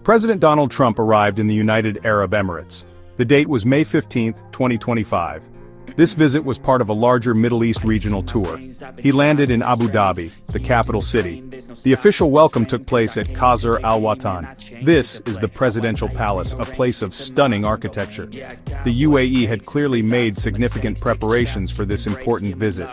President Donald Trump arrived in the United Arab Emirates. The date was May 15, 2025. This visit was part of a larger Middle East regional tour. He landed in Abu Dhabi, the capital city. The official welcome took place at Qasr Al Watan. This is the presidential palace, a place of stunning architecture. The UAE had clearly made significant preparations for this important visit.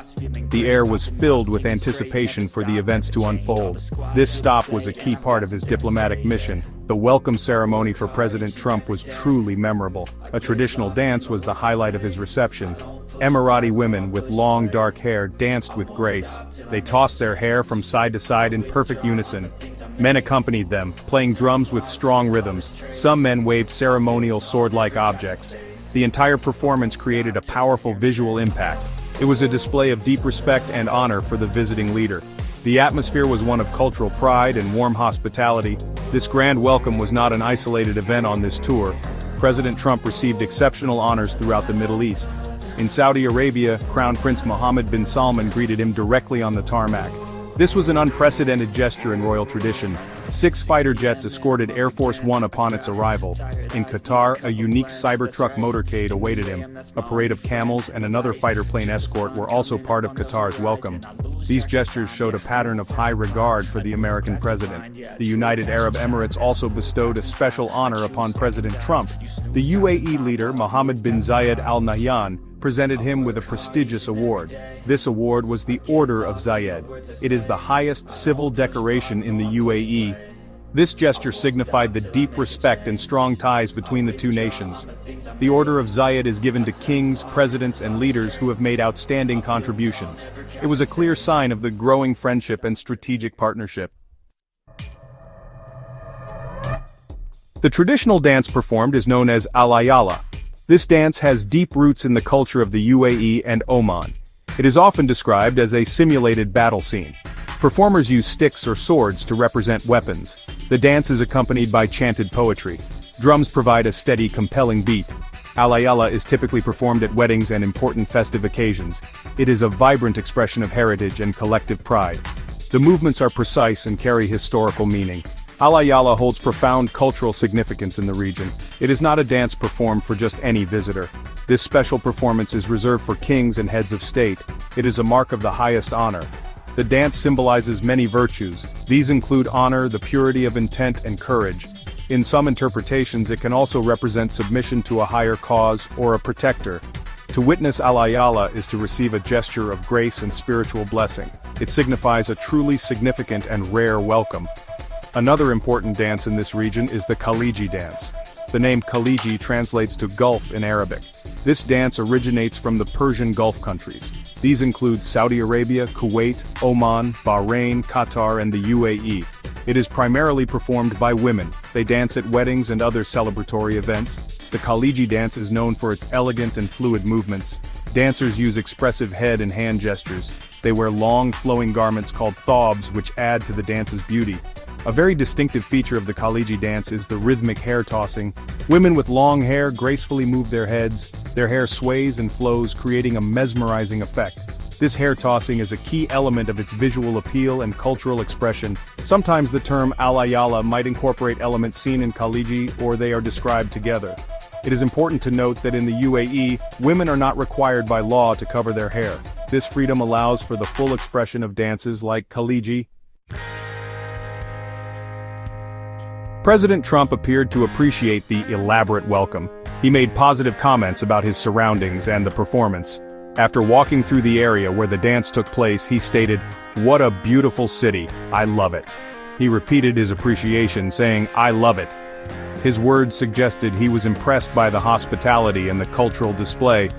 The air was filled with anticipation for the events to unfold. This stop was a key part of his diplomatic mission. The welcome ceremony for President Trump was truly memorable. A traditional dance was the highlight of his reception. Emirati women with long dark hair danced with grace. They tossed their hair from side to side in perfect unison. Men accompanied them, playing drums with strong rhythms. Some men waved ceremonial sword-like objects. The entire performance created a powerful visual impact. It was a display of deep respect and honor for the visiting leader. The atmosphere was one of cultural pride and warm hospitality. This grand welcome was not an isolated event on this tour. President Trump received exceptional honors throughout the Middle East. In Saudi Arabia, Crown Prince Mohammed bin Salman greeted him directly on the tarmac. This was an unprecedented gesture in royal tradition. 6 fighter jets escorted Air Force One upon its arrival. In Qatar, a unique Cybertruck motorcade awaited him. A parade of camels and another fighter plane escort were also part of Qatar's welcome. These gestures showed a pattern of high regard for the American president. The United Arab Emirates also bestowed a special honor upon President Trump. The UAE leader, Mohammed bin Zayed Al Nahyan, presented him with a prestigious award. This award was the Order of Zayed. It is the highest civil decoration in the UAE. This gesture signified the deep respect and strong ties between the two nations. The Order of Zayed is given to kings, presidents, and leaders who have made outstanding contributions. It was a clear sign of the growing friendship and strategic partnership. The traditional dance performed is known as Al-Ayala. This dance has deep roots in the culture of the UAE and Oman. It is often described as a simulated battle scene. Performers use sticks or swords to represent weapons. The dance is accompanied by chanted poetry. Drums provide a steady, compelling beat. Al-Ayala is typically performed at weddings and important festive occasions. It is a vibrant expression of heritage and collective pride. The movements are precise and carry historical meaning. Al-Ayala holds profound cultural significance in the region. It is not a dance performed for just any visitor. This special performance is reserved for kings and heads of state. It is a mark of the highest honor. The dance symbolizes many virtues. These include honor, the purity of intent, and courage. In some interpretations, it can also represent submission to a higher cause or a protector. To witness Al-Ayala is to receive a gesture of grace and spiritual blessing. It signifies a truly significant and rare welcome. Another important dance in this region is the Khaliji dance. The name Khaliji translates to Gulf in Arabic. This dance originates from the Persian Gulf countries. These include Saudi Arabia, Kuwait, Oman, Bahrain, Qatar, and the UAE. It is primarily performed by women. They dance at weddings and other celebratory events. The Khaliji dance is known for its elegant and fluid movements. Dancers use expressive head and hand gestures. They wear long, flowing garments called thawbs, which add to the dance's beauty. A very distinctive feature of the Khaliji dance is the rhythmic hair tossing. Women with long hair gracefully move their heads. Their hair sways and flows, creating a mesmerizing effect. This hair tossing is a key element of its visual appeal and cultural expression. Sometimes the term Al-Ayala might incorporate elements seen in Khaliji, or they are described together. It is important to note that in the UAE, women are not required by law to cover their hair. This freedom allows for the full expression of dances like Khaliji. President Trump appeared to appreciate the elaborate welcome. He made positive comments about his surroundings and the performance. After walking through the area where the dance took place, he stated, "What a beautiful city, I love it." He repeated his appreciation, saying, "I love it." His words suggested he was impressed by the hospitality and the cultural display.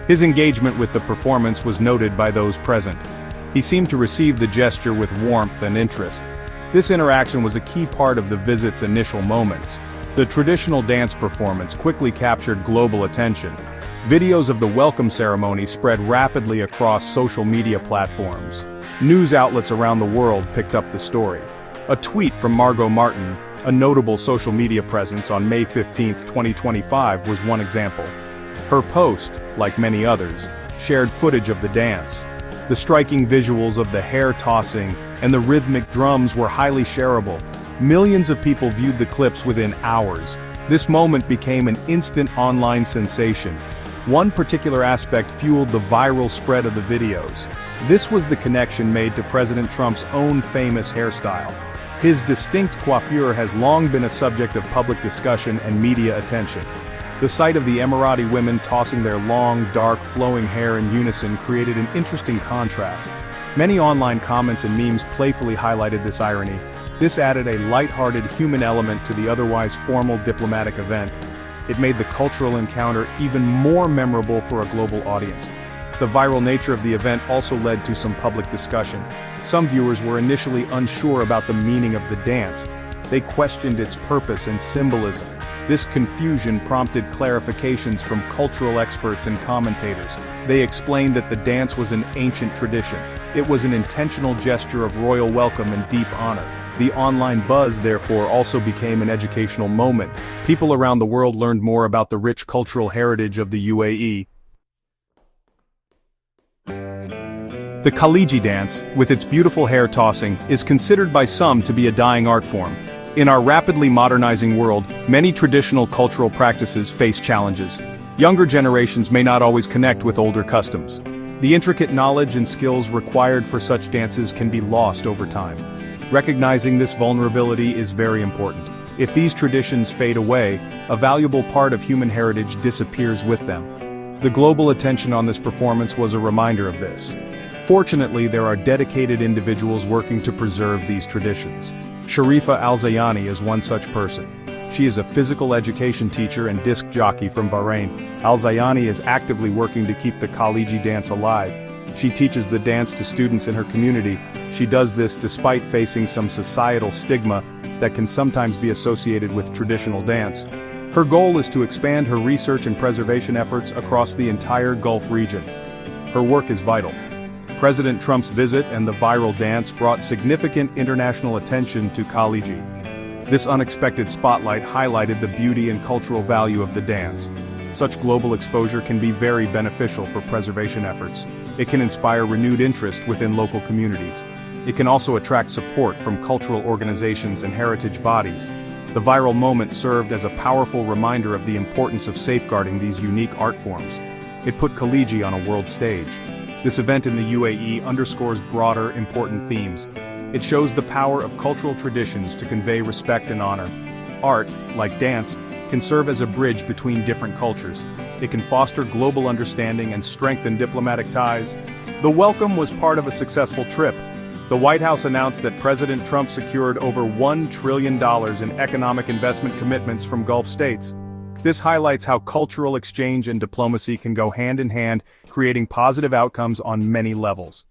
His engagement with the performance was noted by those present. He seemed to receive the gesture with warmth and interest. This interaction was a key part of the visit's initial moments. The traditional dance performance quickly captured global attention. Videos of the welcome ceremony spread rapidly across social media platforms. News outlets around the world picked up the story. A tweet from Margot Martin, a notable social media presence on May 15, 2025, was one example. Her post, like many others, shared footage of the dance. The striking visuals of the hair tossing and the rhythmic drums were highly shareable. Millions of people viewed the clips within hours. This moment became an instant online sensation. One particular aspect fueled the viral spread of the videos. This was the connection made to President Trump's own famous hairstyle. His distinct coiffure has long been a subject of public discussion and media attention. The sight of the Emirati women tossing their long, dark, flowing hair in unison created an interesting contrast. Many online comments and memes playfully highlighted this irony. This added a light-hearted human element to the otherwise formal diplomatic event. It made the cultural encounter even more memorable for a global audience. The viral nature of the event also led to some public discussion. Some viewers were initially unsure about the meaning of the dance. They questioned its purpose and symbolism. This confusion prompted clarifications from cultural experts and commentators. They explained that the dance was an ancient tradition. It was an intentional gesture of royal welcome and deep honor. The online buzz, therefore, also became an educational moment. People around the world learned more about the rich cultural heritage of the UAE. The Khaliji dance, with its beautiful hair tossing, is considered by some to be a dying art form. In our rapidly modernizing world, many traditional cultural practices face challenges. Younger generations may not always connect with older customs. The intricate knowledge and skills required for such dances can be lost over time. Recognizing this vulnerability is very important. If these traditions fade away, a valuable part of human heritage disappears with them. The global attention on this performance was a reminder of this. Fortunately, there are dedicated individuals working to preserve these traditions. Sharifa Al-Zayani is one such person. She is a physical education teacher and disc jockey from Bahrain. Al-Zayani is actively working to keep the Khaliji dance alive. She teaches the dance to students in her community. She does this despite facing some societal stigma that can sometimes be associated with traditional dance. Her goal is to expand her research and preservation efforts across the entire Gulf region. Her work is vital. President Trump's visit and the viral dance brought significant international attention to Khaliji. This unexpected spotlight highlighted the beauty and cultural value of the dance. Such global exposure can be very beneficial for preservation efforts. It can inspire renewed interest within local communities. It can also attract support from cultural organizations and heritage bodies. The viral moment served as a powerful reminder of the importance of safeguarding these unique art forms. It put Khaliji on a world stage. This event in the UAE underscores broader, important themes. It shows the power of cultural traditions to convey respect and honor. Art, like dance, can serve as a bridge between different cultures. It can foster global understanding and strengthen diplomatic ties. The welcome was part of a successful trip. The White House announced that President Trump secured over $1 trillion in economic investment commitments from Gulf states. This highlights how cultural exchange and diplomacy can go hand in hand, creating positive outcomes on many levels.